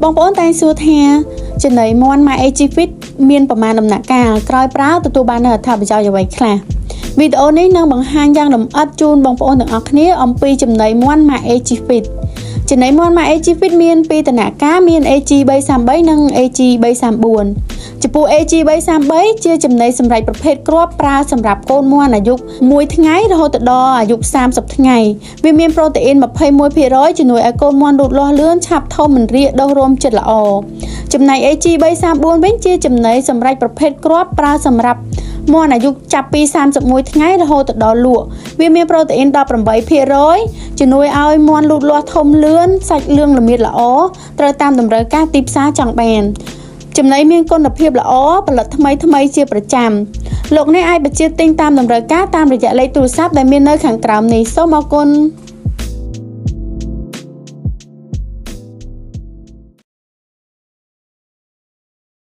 បងប្អូនតែងសួរថាចំណីមាន់ម៉ា AG Fit មានប្រមាណដំណាក់កាលក្រោយប្រើទទួលបាននូវអត្ថប្រយោជន៍អ្វីខ្លះវីដេអូនេះនឹងបង្ហាញយ៉ាងលម្អិតជូនបងប្អូនទាំងអស់គ្នាអំពីចំណីមាន់ម៉ា AG Fit ចំណីមាន់ម៉ា AG Fit មានពីរដំណាក់កាលមាន AG 333និង AG 334ចំពោះ AG 333ជាចំណីសម្រាប់ប្រភេទគ្រាប់ប្រើសម្រាប់កូនមាន់អាយុ1ថ្ងៃរហូតដល់អាយុ30ថ្ងៃវាមានប្រូតេអ៊ីន 21% ជំនួយឲ្យកូនមាន់លូតលាស់លឿនឆាប់ធំមិនរាកដុះរោមចិត្តល្អចំណែក AG 334វិញជាចំណីសម្រាប់ប្រភេទគ្រាប់ប្រើសម្រាប់មាន់អាយុចាប់ពី31ថ្ងៃរហូតដល់លក់វាមានប្រូតេអ៊ីន 18% ជំនួយឲ្យមាន់លូតលាស់ធំលឿនសាច់លឿងល្មៀតល្អត្រូវតាមតម្រូវការទីផ្សារចង់បានចំណីមានគុណភាពល្អផលិតថ្មីជាប្រចាំលោកអ្នកអាចបញ្ជាទិញតាមតម្រូវការតាមរយៈលេខទូរស័ព្ទដែលមាននៅខាងក្រោមនេះសូមអរគុណ